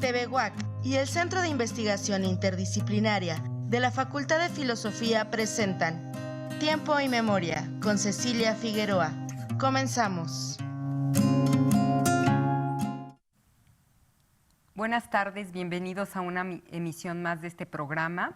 TV UAC y el Centro de Investigación Interdisciplinaria de la Facultad de Filosofía presentan Tiempo y Memoria con Cecilia Figueroa. Comenzamos. Buenas tardes, bienvenidos a una emisión más de este programa.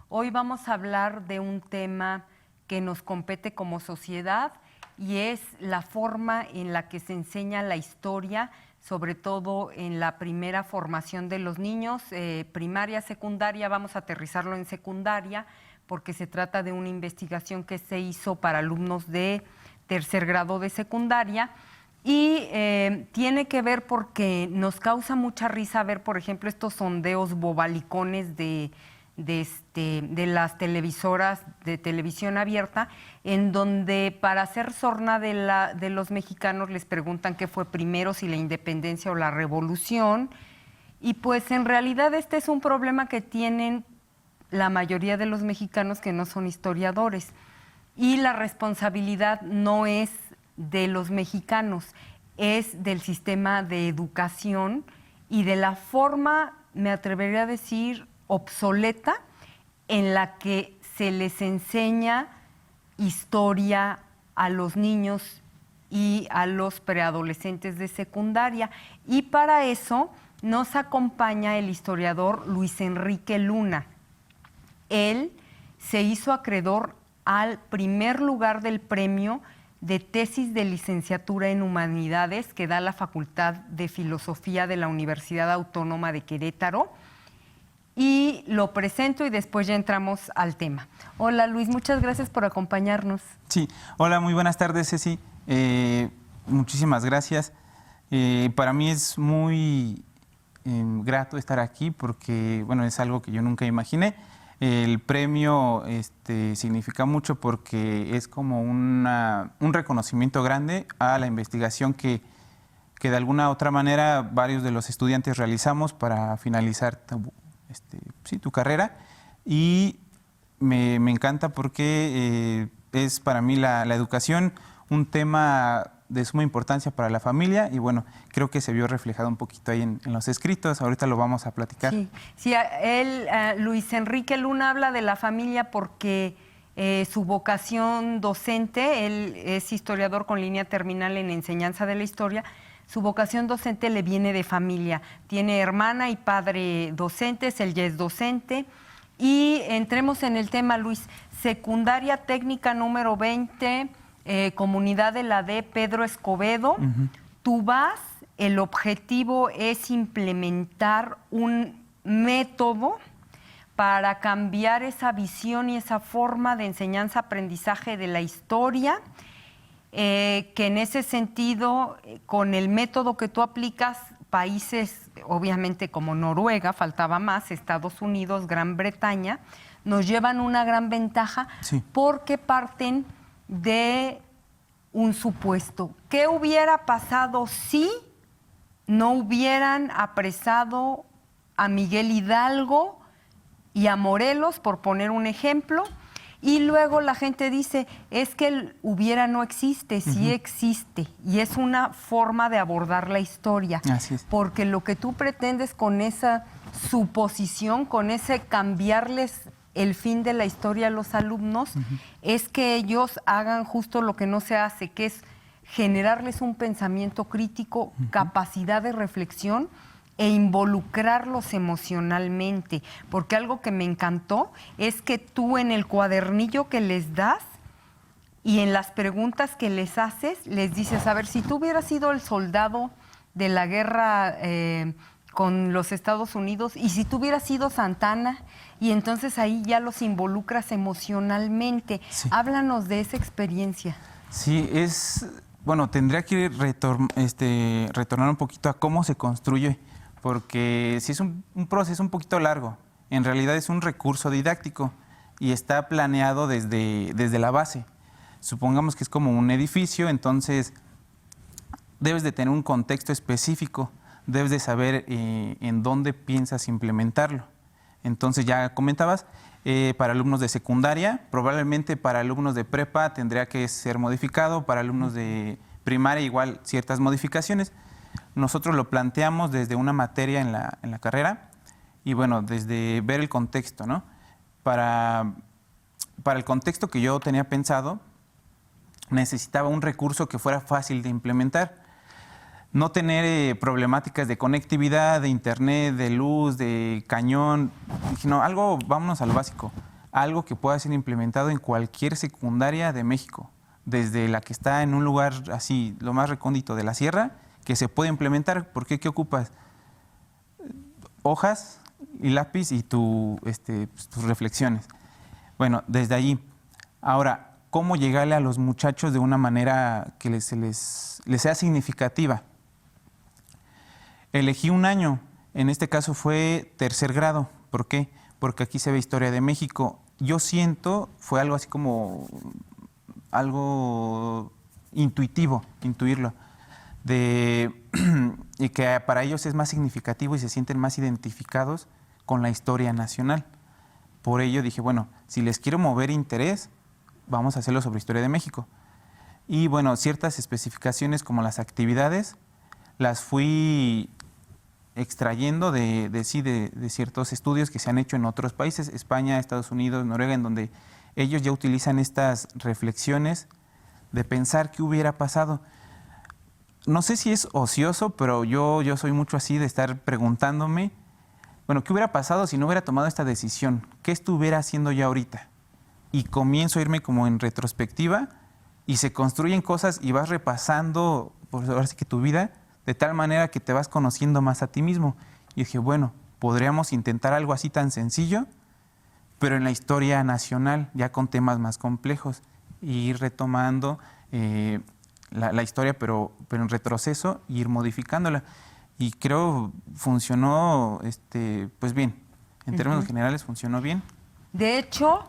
Hoy vamos a hablar de un tema que nos compete como sociedad y es la forma en la que se enseña la historia, sobre todo en la primera formación de los niños, primaria, secundaria. Vamos a aterrizarlo en secundaria porque se trata de una investigación que se hizo para alumnos de tercer grado de secundaria. Y tiene que ver porque nos causa mucha risa ver, por ejemplo, estos sondeos bobalicones de las televisoras de televisión abierta, en donde para hacer sorna de los mexicanos les preguntan qué fue primero, si la independencia o la revolución. Y pues en realidad este es un problema que tienen la mayoría de los mexicanos que no son historiadores. Y la responsabilidad no es de los mexicanos, es del sistema de educación y de la forma, me atrevería a decir, obsoleta en la que se les enseña historia a los niños y a los preadolescentes de secundaria. Y para eso nos acompaña el historiador Luis Enrique Luna. Él se hizo acreedor al primer lugar del premio de tesis de licenciatura en Humanidades que da la Facultad de Filosofía de la Universidad Autónoma de Querétaro. Y lo presento y después ya entramos al tema. Hola Luis, muchas gracias por acompañarnos. Sí, hola, muy buenas tardes, Ceci. Muchísimas gracias. Para mí es muy grato estar aquí porque, bueno, es algo que yo nunca imaginé. El premio significa mucho porque es como un reconocimiento grande a la investigación que de alguna u otra manera varios de los estudiantes realizamos para finalizar tu carrera. Y me encanta porque es para mí la educación un tema de suma importancia para la familia y bueno, creo que se vio reflejado un poquito ahí en los escritos, ahorita lo vamos a platicar. Sí, Luis Enrique Luna habla de la familia porque su vocación docente, él es historiador con línea terminal en enseñanza de la historia, su vocación docente le viene de familia, tiene hermana y padre docentes, él ya es docente. Y entremos en el tema, Luis, secundaria técnica número 20, comunidad de la D. Pedro Escobedo. Tú vas, el objetivo es implementar un método para cambiar esa visión y esa forma de enseñanza-aprendizaje de la historia, que en ese sentido, con el método que tú aplicas, países obviamente como Noruega, faltaba más, Estados Unidos, Gran Bretaña, nos llevan una gran ventaja porque parten de un supuesto. ¿Qué hubiera pasado si no hubieran apresado a Miguel Hidalgo y a Morelos, por poner un ejemplo? Y luego la gente dice, es que el hubiera no existe, sí existe. Y es una forma de abordar la historia. Así es. Porque lo que tú pretendes con esa suposición, con ese cambiarles el fin de la historia a los alumnos, es que ellos hagan justo lo que no se hace, que es generarles un pensamiento crítico, capacidad de reflexión e involucrarlos emocionalmente. Porque algo que me encantó es que tú en el cuadernillo que les das y en las preguntas que les haces, les dices, a ver, si tú hubieras sido el soldado de la guerra con los Estados Unidos y si tú hubieras sido Santana, y entonces ahí ya los involucras emocionalmente. Sí. Háblanos de esa experiencia. Sí, bueno, tendría que retornar un poquito a cómo se construye, porque sí es un proceso un poquito largo. En realidad es un recurso didáctico y está planeado desde la base. Supongamos que es como un edificio, entonces debes de tener un contexto específico, debes de saber en dónde piensas implementarlo. Entonces ya comentabas, para alumnos de secundaria, probablemente para alumnos de prepa tendría que ser modificado, para alumnos de primaria igual ciertas modificaciones, nosotros lo planteamos desde una materia en la carrera y bueno, desde ver el contexto, ¿no? Para el contexto que yo tenía pensado, necesitaba un recurso que fuera fácil de implementar. No tener problemáticas de conectividad, de internet, de luz, de cañón, sino algo, vámonos a lo básico, algo que pueda ser implementado en cualquier secundaria de México, desde la que está en un lugar así, lo más recóndito de la sierra, que se puede implementar. ¿Por qué? ¿Qué ocupas? Hojas y lápiz y tus reflexiones. Bueno, desde allí. Ahora, ¿cómo llegarle a los muchachos de una manera que les sea significativa? Elegí un año, en este caso fue tercer grado. ¿Por qué? Porque aquí se ve Historia de México. Yo siento, fue algo así como algo intuitivo, intuirlo, y que para ellos es más significativo y se sienten más identificados con la historia nacional. Por ello dije, bueno, si les quiero mover interés, vamos a hacerlo sobre Historia de México. Y bueno, ciertas especificaciones como las actividades, las fui extrayendo de ciertos estudios que se han hecho en otros países, España, Estados Unidos, Noruega, en donde ellos ya utilizan estas reflexiones de pensar qué hubiera pasado. No sé si es ocioso, pero yo soy mucho así de estar preguntándome, bueno, ¿qué hubiera pasado si no hubiera tomado esta decisión? ¿Qué estuviera haciendo yo ahorita? Y comienzo a irme como en retrospectiva y se construyen cosas y vas repasando, pues ahora sí que tu vida, de tal manera que te vas conociendo más a ti mismo. Y dije, bueno, podríamos intentar algo así tan sencillo, pero en la historia nacional, ya con temas más complejos, y ir retomando la historia, pero en retroceso, e ir modificándola. Y creo funcionó pues bien. En términos generales funcionó bien. De hecho,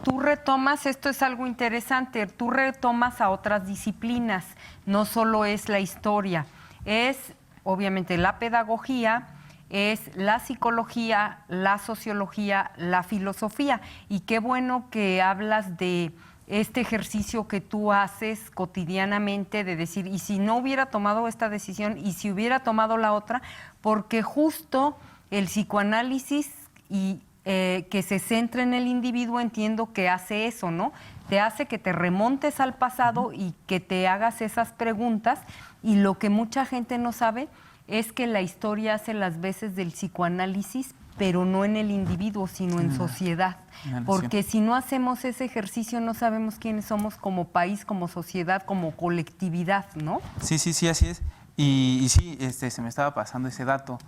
tú retomas, esto es algo interesante, tú retomas a otras disciplinas, no solo es la historia, es obviamente la pedagogía, es la psicología, la sociología, la filosofía. Y qué bueno que hablas de este ejercicio que tú haces cotidianamente de decir, ¿y si no hubiera tomado esta decisión? ¿Y si hubiera tomado la otra? Porque justo el psicoanálisis y que se centra en el individuo, entiendo que hace eso, ¿no? Te hace que te remontes al pasado y que te hagas esas preguntas. Y lo que mucha gente no sabe es que la historia hace las veces del psicoanálisis, pero no en el individuo, sino en sociedad. Porque si no hacemos ese ejercicio, no sabemos quiénes somos como país, como sociedad, como colectividad, ¿no? Sí, así es. Y sí, se me estaba pasando ese dato.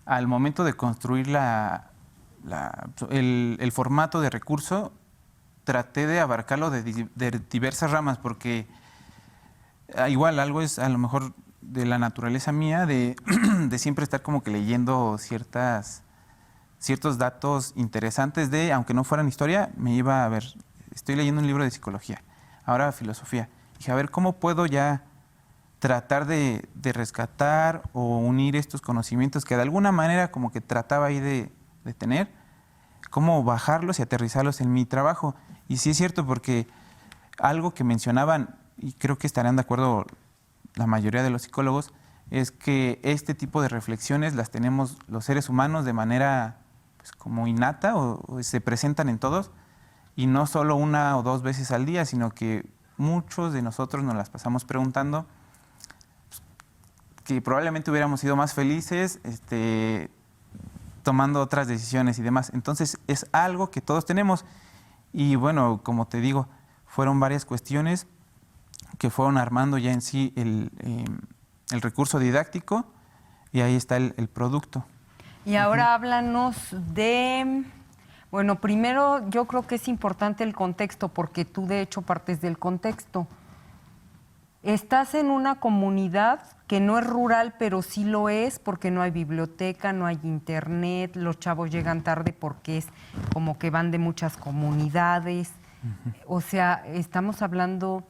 Al momento de construir el formato de recurso, traté de abarcarlo de diversas ramas, porque igual algo es a lo mejor de la naturaleza mía, de siempre estar como que leyendo ciertos datos interesantes aunque no fueran historia, me iba a ver, estoy leyendo un libro de psicología, ahora filosofía. Dije, a ver, ¿cómo puedo ya tratar de rescatar o unir estos conocimientos que de alguna manera como que trataba ahí de tener, cómo bajarlos y aterrizarlos en mi trabajo? Y sí es cierto, porque algo que mencionaban, y creo que estarán de acuerdo la mayoría de los psicólogos, es que este tipo de reflexiones las tenemos los seres humanos de manera pues, como innata o se presentan en todos, y no solo una o dos veces al día, sino que muchos de nosotros nos las pasamos preguntando, pues, que probablemente hubiéramos sido más felices tomando otras decisiones y demás. Entonces es algo que todos tenemos. Y bueno, como te digo, fueron varias cuestiones que fueron armando ya en sí el recurso didáctico, y ahí está el producto. Y ahora háblanos de, bueno, primero yo creo que es importante el contexto, porque tú de hecho partes del contexto. Estás en una comunidad que no es rural, pero sí lo es, porque no hay biblioteca, no hay internet, los chavos llegan tarde porque es como que van de muchas comunidades. O sea, estamos hablando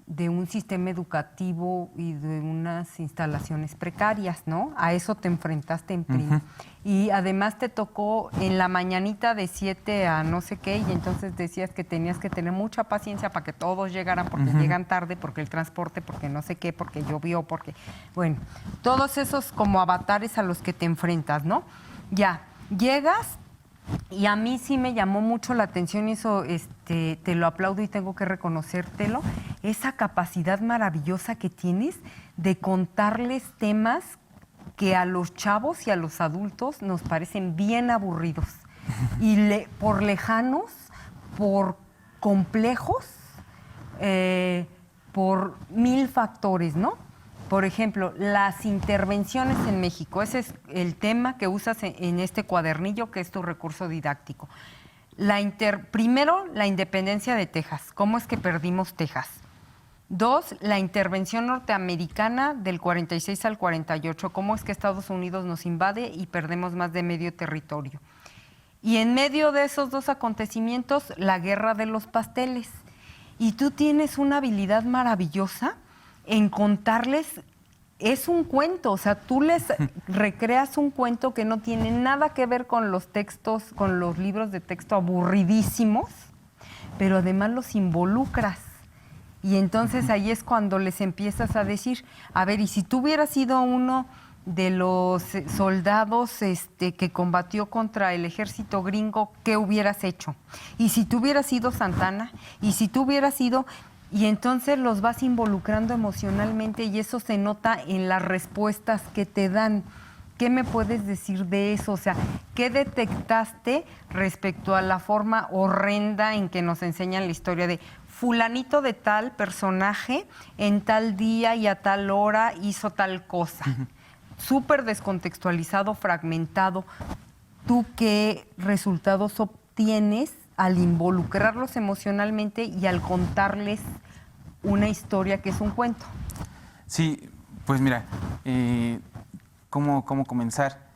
de un sistema educativo y de unas instalaciones precarias, ¿no? A eso te enfrentaste en PRI. Y además te tocó en la mañanita de 7 a no sé qué, y entonces decías que tenías que tener mucha paciencia para que todos llegaran, porque llegan tarde, porque el transporte, porque no sé qué, porque llovió, porque... Bueno, todos esos como avatares a los que te enfrentas, ¿no? Ya, llegas... Y a mí sí me llamó mucho la atención, y eso te lo aplaudo y tengo que reconocértelo, esa capacidad maravillosa que tienes de contarles temas que a los chavos y a los adultos nos parecen bien aburridos. Y por lejanos, por complejos, por 1000 factores, ¿no? Por ejemplo, las intervenciones en México, ese es el tema que usas en este cuadernillo, que es tu recurso didáctico. Primero, la independencia de Texas, ¿cómo es que perdimos Texas? 2, la intervención norteamericana del 46 al 48, ¿cómo es que Estados Unidos nos invade y perdemos más de medio territorio? Y en medio de esos 2 acontecimientos, la guerra de los pasteles. Y tú tienes una habilidad maravillosa en contarles, es un cuento, o sea, tú les recreas un cuento que no tiene nada que ver con los textos, con los libros de texto aburridísimos, pero además los involucras. Y entonces ahí es cuando les empiezas a decir, a ver, y si tú hubieras sido uno de los soldados que combatió contra el ejército gringo, ¿qué hubieras hecho? Y si tú hubieras sido Santana, y si tú hubieras sido... Y entonces los vas involucrando emocionalmente y eso se nota en las respuestas que te dan. ¿Qué me puedes decir de eso? O sea, ¿qué detectaste respecto a la forma horrenda en que nos enseñan la historia de fulanito de tal personaje en tal día y a tal hora hizo tal cosa? Súper descontextualizado, fragmentado. ¿Tú qué resultados obtienes al involucrarlos emocionalmente y al contarles una historia que es un cuento? Sí, pues mira, ¿cómo comenzar?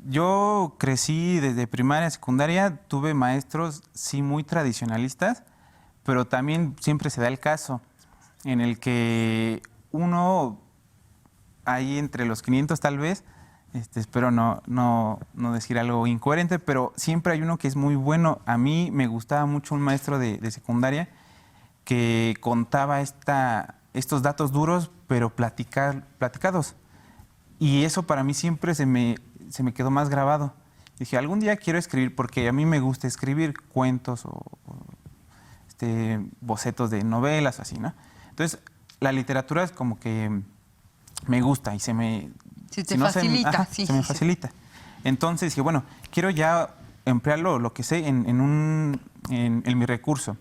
Yo crecí desde primaria, secundaria, tuve maestros sí muy tradicionalistas, pero también siempre se da el caso en el que uno, ahí entre los 500 tal vez, espero no decir algo incoherente, pero siempre hay uno que es muy bueno. A mí me gustaba mucho un maestro de secundaria que contaba estos datos duros, pero platicados. Y eso para mí siempre se me quedó más grabado. Dije, algún día quiero escribir, porque a mí me gusta escribir cuentos o bocetos de novelas o así, ¿no? Entonces, la literatura es como que me gusta y se me... Se facilita. Se me facilita. Entonces dije, bueno, quiero ya emplearlo, lo que sé, en mi recurso.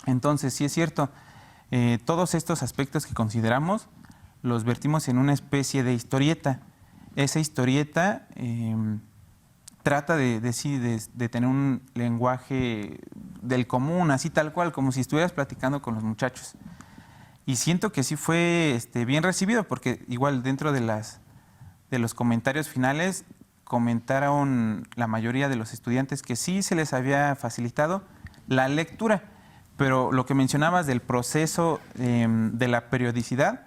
Entonces, sí es cierto, todos estos aspectos que consideramos los vertimos en una especie de historieta. Esa historieta trata de tener un lenguaje del común, así tal cual, como si estuvieras platicando con los muchachos. Y siento que sí fue bien recibido, porque igual dentro de los comentarios finales comentaron la mayoría de los estudiantes que sí se les había facilitado la lectura, pero lo que mencionabas del proceso de la periodicidad,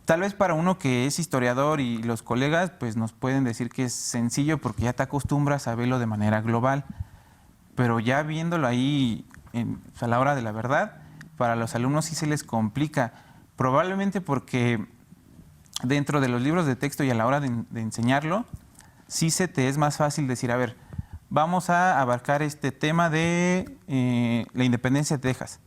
tal vez para uno que es historiador y los colegas pues nos pueden decir que es sencillo porque ya te acostumbras a verlo de manera global, pero ya viéndolo ahí a la hora de la verdad, para los alumnos sí se les complica, probablemente porque dentro de los libros de texto y a la hora de enseñarlo, sí se te es más fácil decir, a ver, vamos a abarcar este tema de la independencia de Texas.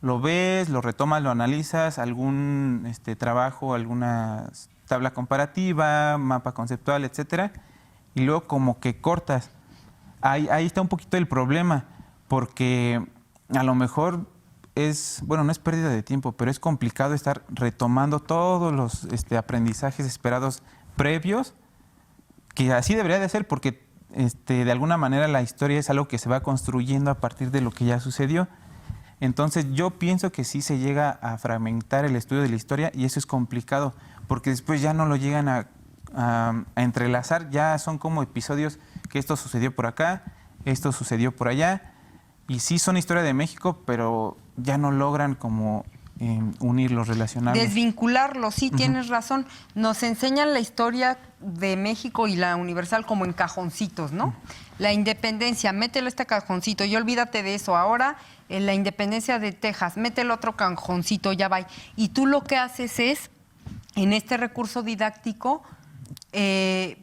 Lo ves, lo retomas, lo analizas, algún trabajo, alguna tabla comparativa, mapa conceptual, etcétera, y luego como que cortas. Ahí está un poquito el problema, porque a lo mejor no es pérdida de tiempo, pero es complicado estar retomando todos los aprendizajes esperados previos, que así debería de ser, porque de alguna manera la historia es algo que se va construyendo a partir de lo que ya sucedió. Entonces yo pienso que sí se llega a fragmentar el estudio de la historia y eso es complicado, porque después ya no lo llegan a entrelazar, ya son como episodios que esto sucedió por acá, esto sucedió por allá, y sí son historia de México, pero ya no logran como unirlos, relacionarlos. Desvincularlos, sí, tienes razón. Nos enseñan la historia de México y la universal como en cajoncitos, ¿no? La independencia, mételo este cajoncito y olvídate de eso. Ahora, la independencia de Texas, mételo otro cajoncito, ya va. Y tú lo que haces es, en este recurso didáctico,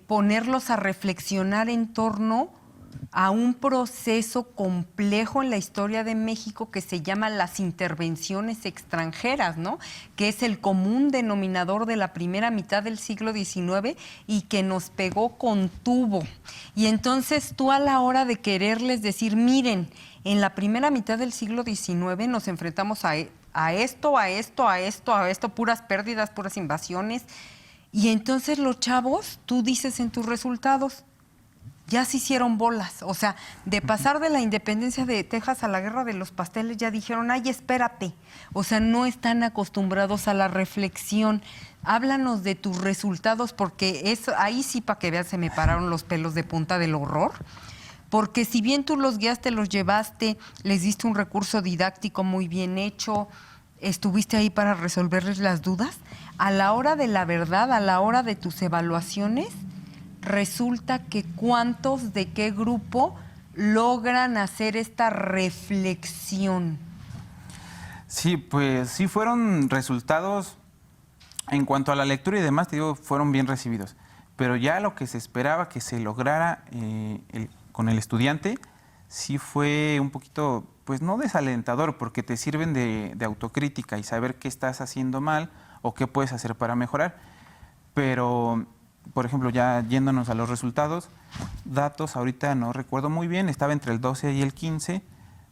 ponerlos a reflexionar en torno a un proceso complejo en la historia de México que se llama las intervenciones extranjeras, ¿no? Que es el común denominador de la primera mitad del siglo XIX y que nos pegó con tubo. Y entonces tú, a la hora de quererles decir, miren, en la primera mitad del siglo XIX nos enfrentamos a esto, puras pérdidas, puras invasiones. Y entonces los chavos, tú dices en tus resultados, ya se hicieron bolas. O sea, de pasar de la independencia de Texas a la guerra de los pasteles, ya dijeron, ay, espérate. O sea, no están acostumbrados a la reflexión. Háblanos de tus resultados, porque ahí sí, para que veas, se me pararon los pelos de punta del horror. Porque si bien tú los guiaste, los llevaste, les diste un recurso didáctico muy bien hecho, estuviste ahí para resolverles las dudas, a la hora de la verdad, a la hora de tus evaluaciones, resulta que cuántos de qué grupo logran hacer esta reflexión. Sí, pues sí fueron resultados en cuanto a la lectura y demás, te digo, fueron bien recibidos. Pero ya lo que se esperaba que se lograra con el estudiante, sí fue un poquito, pues no desalentador, porque te sirven de autocrítica y saber qué estás haciendo mal o qué puedes hacer para mejorar. Pero, por ejemplo, ya yéndonos a los resultados, datos, ahorita no recuerdo muy bien, estaba entre el 12 y el 15,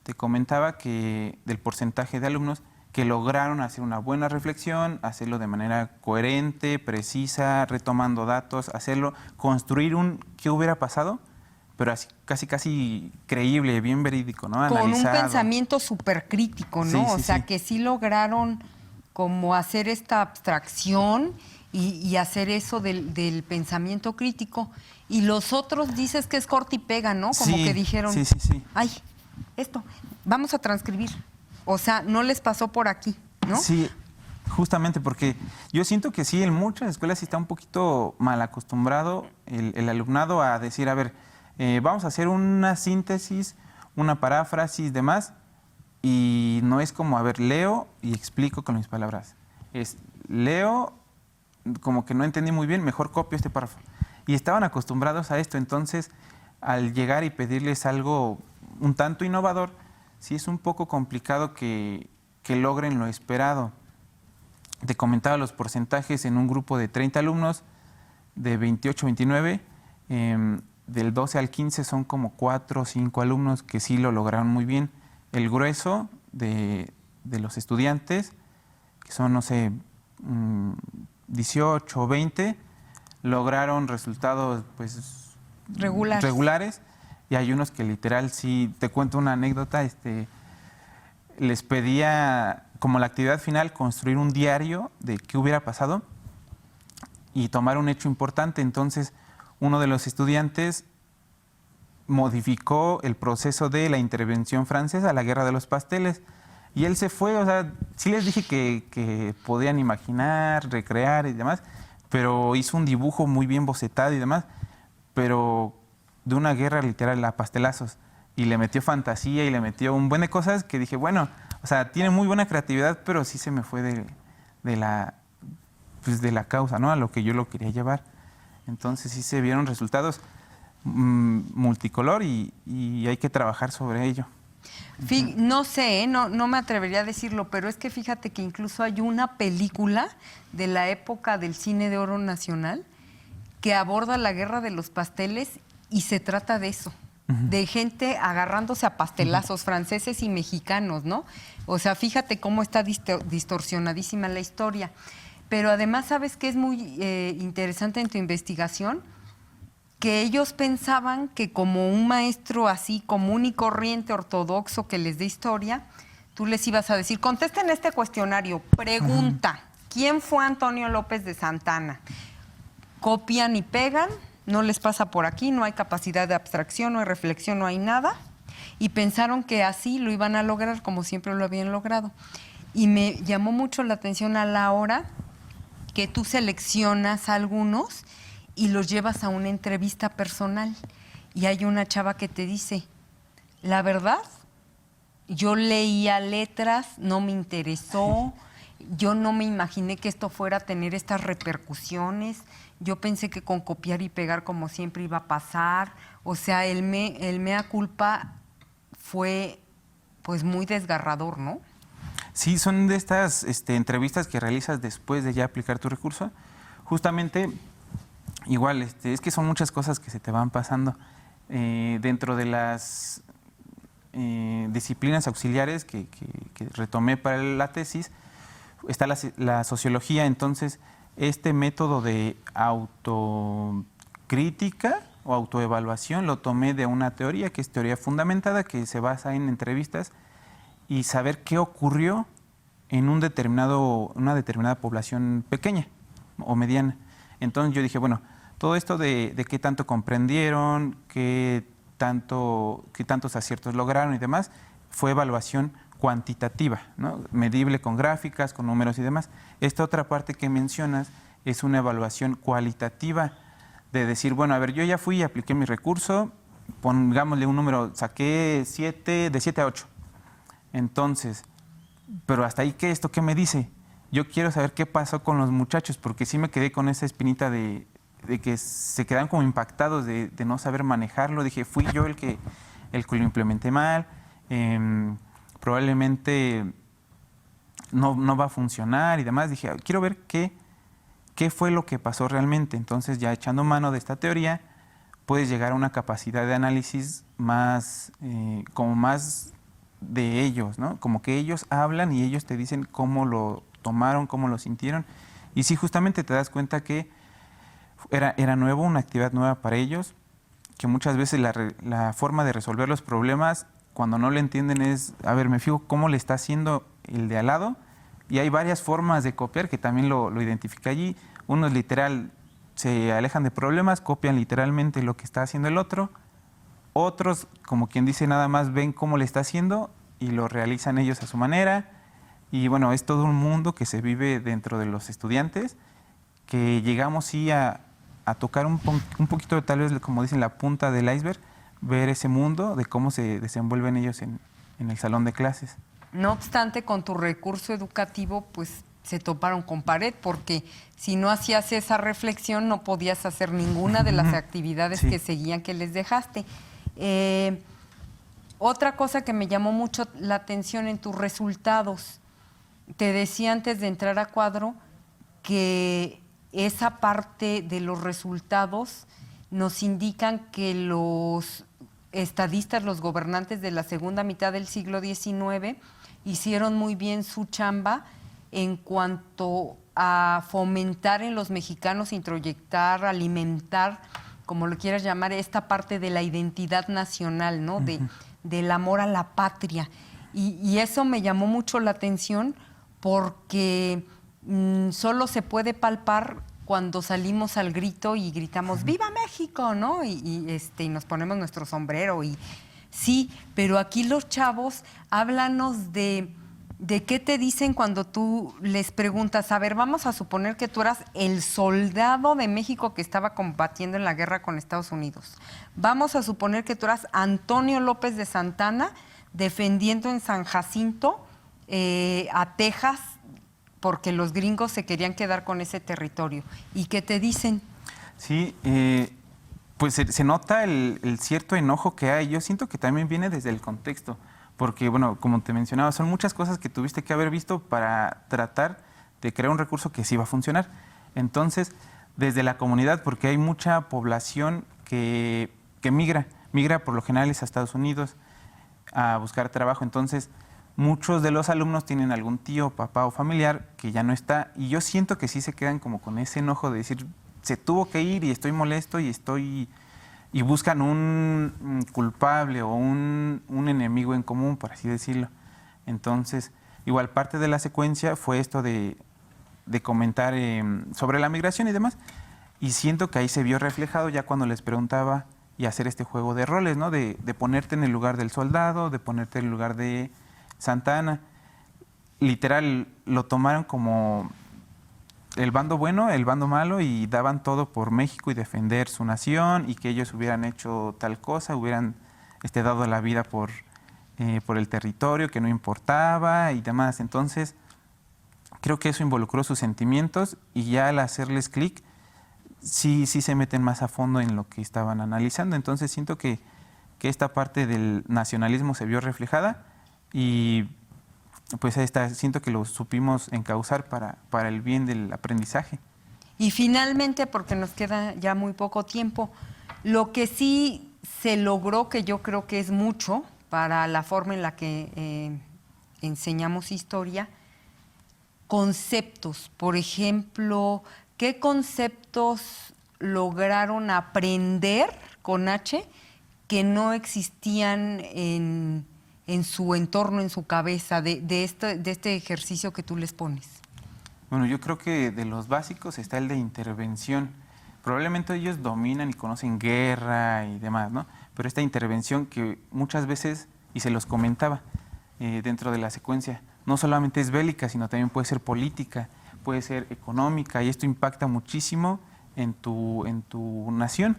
te comentaba que del porcentaje de alumnos que lograron hacer una buena reflexión, hacerlo de manera coherente, precisa, retomando datos, hacerlo, construir un qué hubiera pasado, pero así, casi creíble, bien verídico, ¿no? Con analizado. Un pensamiento súper crítico, ¿no? Sí, sí, o sea, sí. que sí lograron como hacer esta abstracción y hacer eso del pensamiento crítico. Y los otros dices que es corta y pega, ¿no? Como Sí, que dijeron, sí. ay, esto, vamos a transcribir. O sea, no les pasó por aquí, ¿no? Sí, justamente porque yo siento que sí, en muchas escuelas sí está un poquito mal acostumbrado el alumnado a decir, a ver, vamos a hacer una síntesis, una paráfrasis, demás, y no es como, a ver, leo y explico con mis palabras. Es, leo, como que no entendí muy bien, mejor copio este párrafo. Y estaban acostumbrados a esto, entonces, al llegar y pedirles algo un tanto innovador, sí es un poco complicado que logren lo esperado. Te comentaba los porcentajes en un grupo de 30 alumnos, de 28, 29, del 12 al 15 son como 4 o 5 alumnos que sí lo lograron muy bien. El grueso de los estudiantes, que son, no sé, 18 o 20, lograron resultados pues regulares. Y hay unos que literal, sí, te cuento una anécdota, les pedía como la actividad final construir un diario de qué hubiera pasado y tomar un hecho importante. Entonces, uno de los estudiantes modificó el proceso de la intervención francesa a la Guerra de los Pasteles y él se fue, o sea, sí les dije que podían imaginar, recrear y demás, pero hizo un dibujo muy bien bocetado y demás, pero de una guerra literal a pastelazos, y le metió fantasía y le metió un buen de cosas que dije, bueno, o sea, tiene muy buena creatividad, pero sí se me fue de la causa, ¿no? A lo que yo lo quería llevar. Entonces sí se vieron resultados multicolor y hay que trabajar sobre ello. No sé, no me atrevería a decirlo, pero es que fíjate que incluso hay una película de la época del cine de oro nacional que aborda la guerra de los pasteles y se trata de eso, de gente agarrándose a pastelazos, franceses y mexicanos, ¿no? O sea, fíjate cómo está distorsionadísima la historia. Pero además, ¿sabes qué es muy interesante en tu investigación? Que ellos pensaban que como un maestro así común y corriente, ortodoxo, que les dé historia, tú les ibas a decir, contesten este cuestionario, pregunta, ¿quién fue Antonio López de Santana? Copian y pegan, no les pasa por aquí, no hay capacidad de abstracción, no hay reflexión, no hay nada. y pensaron que así lo iban a lograr como siempre lo habían logrado. Y me llamó mucho la atención a la hora que tú seleccionas a algunos y los llevas a una entrevista personal. Y hay una chava que te dice, la verdad, yo leía letras, no me interesó, yo no me imaginé que esto fuera a tener estas repercusiones, yo pensé que con copiar y pegar como siempre iba a pasar. O sea, el mea culpa fue pues muy desgarrador, ¿no? Sí, son de estas entrevistas que realizas después de ya aplicar tu recurso. Justamente, igual, es que son muchas cosas que se te van pasando. Dentro de las disciplinas auxiliares que retomé para la tesis, está la sociología. Entonces, este método de autocrítica o autoevaluación lo tomé de una teoría que es teoría fundamentada, que se basa en entrevistas y saber qué ocurrió en una determinada población pequeña o mediana. Entonces yo dije, bueno, todo esto de qué tanto comprendieron, qué tantos aciertos lograron y demás, fue evaluación cuantitativa, ¿no? Medible con gráficas, con números y demás. Esta otra parte que mencionas es una evaluación cualitativa, de decir, bueno, a ver, yo ya fui y apliqué mi recurso, pongámosle un número, saqué de 7 a 8. Entonces, pero hasta ahí, ¿esto qué me dice? Yo quiero saber qué pasó con los muchachos, porque sí me quedé con esa espinita de que se quedan como impactados de no saber manejarlo. Dije, fui yo el que lo implementé mal, probablemente no va a funcionar y demás. Dije, quiero ver qué fue lo que pasó realmente. Entonces, ya echando mano de esta teoría, puedes llegar a una capacidad de análisis más, como más de ellos, ¿no? Como que ellos hablan y ellos te dicen cómo lo tomaron, cómo lo sintieron. Y sí, justamente te das cuenta que era nuevo, una actividad nueva para ellos, que muchas veces la forma de resolver los problemas, cuando no le entienden, es, a ver, me fijo cómo le está haciendo el de al lado, y hay varias formas de copiar que también lo identifica allí. Unos literal se alejan de problemas, copian literalmente lo que está haciendo el otro. Otros, como quien dice, nada más ven cómo le está haciendo y lo realizan ellos a su manera. Y bueno, es todo un mundo que se vive dentro de los estudiantes, que llegamos sí a tocar un poquito, tal vez, como dicen, la punta del iceberg, ver ese mundo de cómo se desenvuelven ellos en el salón de clases. No obstante, con tu recurso educativo, pues se toparon con pared, porque si no hacías esa reflexión no podías hacer ninguna de las actividades que seguían que les dejaste. Otra cosa que me llamó mucho la atención en tus resultados, te decía antes de entrar a cuadro que esa parte de los resultados nos indican que los estadistas, los gobernantes de la segunda mitad del siglo XIX, hicieron muy bien su chamba en cuanto a fomentar en los mexicanos, introyectar, alimentar, como lo quieras llamar, esta parte de la identidad nacional, ¿no? Del amor a la patria. Y eso me llamó mucho la atención porque solo se puede palpar cuando salimos al grito y gritamos ¡Viva México!, ¿no? Y nos ponemos nuestro sombrero. Y sí, pero aquí los chavos, háblanos de qué te dicen cuando tú les preguntas, a ver, vamos a suponer que tú eras el soldado de México que estaba combatiendo en la guerra con Estados Unidos. Vamos a suponer que tú eras Antonio López de Santana defendiendo en San Jacinto a Texas, porque los gringos se querían quedar con ese territorio. ¿Y qué te dicen? Sí, pues se nota el cierto enojo que hay. Yo siento que también viene desde el contexto, porque, bueno, como te mencionaba, son muchas cosas que tuviste que haber visto para tratar de crear un recurso que sí va a funcionar. Entonces, desde la comunidad, porque hay mucha población que migra por lo general a Estados Unidos a buscar trabajo. Entonces, muchos de los alumnos tienen algún tío, papá o familiar que ya no está, y yo siento que sí se quedan como con ese enojo de decir, se tuvo que ir y estoy molesto y buscan un culpable o un enemigo en común, por así decirlo. Entonces, igual parte de la secuencia fue esto de comentar sobre la migración y demás, y siento que ahí se vio reflejado ya cuando les preguntaba y hacer este juego de roles, ¿no? De ponerte en el lugar del soldado, de ponerte en el lugar de Santa Ana. Literal, lo tomaron como el bando bueno, el bando malo, y daban todo por México y defender su nación, y que ellos hubieran hecho tal cosa, hubieran dado la vida por el territorio, que no importaba y demás. Entonces, creo que eso involucró sus sentimientos, y ya al hacerles clic, sí se meten más a fondo en lo que estaban analizando. Entonces, siento que esta parte del nacionalismo se vio reflejada, y pues ahí está, siento que lo supimos encauzar para el bien del aprendizaje. Y finalmente, porque nos queda ya muy poco tiempo, lo que sí se logró, que yo creo que es mucho para la forma en la que enseñamos historia, conceptos. Por ejemplo, ¿qué conceptos lograron aprender con H que no existían en su entorno, en su cabeza, de este ejercicio que tú les pones? Bueno, yo creo que de los básicos está el de intervención. Probablemente ellos dominan y conocen guerra y demás, ¿no? Pero esta intervención que muchas veces, y se los comentaba dentro de la secuencia, no solamente es bélica, sino también puede ser política, puede ser económica, y esto impacta muchísimo en tu nación.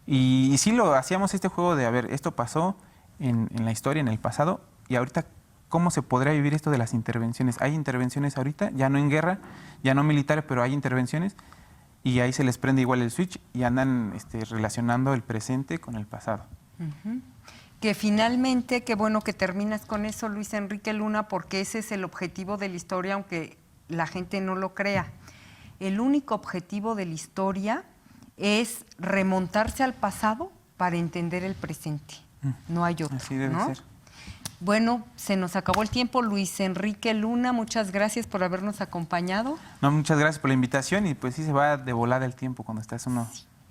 Y sí lo hacíamos este juego de, a ver, esto pasó en la historia, en el pasado, y ahorita, ¿cómo se podría vivir esto de las intervenciones? Hay intervenciones ahorita, ya no en guerra, ya no militares, pero hay intervenciones, y ahí se les prende igual el switch y andan relacionando el presente con el pasado. Uh-huh. Que finalmente, qué bueno que terminas con eso, Luis Enrique Luna, porque ese es el objetivo de la historia, aunque la gente no lo crea. El único objetivo de la historia es remontarse al pasado para entender el presente. No hay otro. Así debe ser. Bueno, se nos acabó el tiempo. Luis Enrique Luna, muchas gracias por habernos acompañado. No, muchas gracias por la invitación, y pues sí se va de volada el tiempo cuando estás uno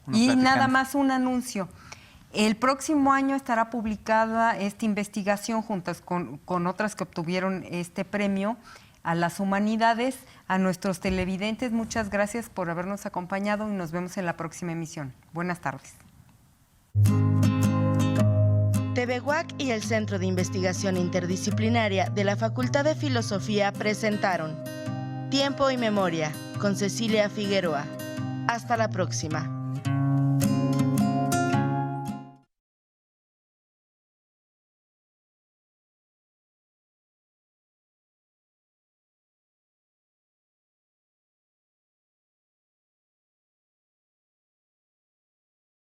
y platicando. Nada más un anuncio. El próximo año estará publicada esta investigación juntas con otras que obtuvieron este premio a las humanidades. A nuestros televidentes, muchas gracias por habernos acompañado, y nos vemos en la próxima emisión. Buenas tardes. TV UAC y el Centro de Investigación Interdisciplinaria de la Facultad de Filosofía presentaron Tiempo y Memoria con Cecilia Figueroa. Hasta la próxima.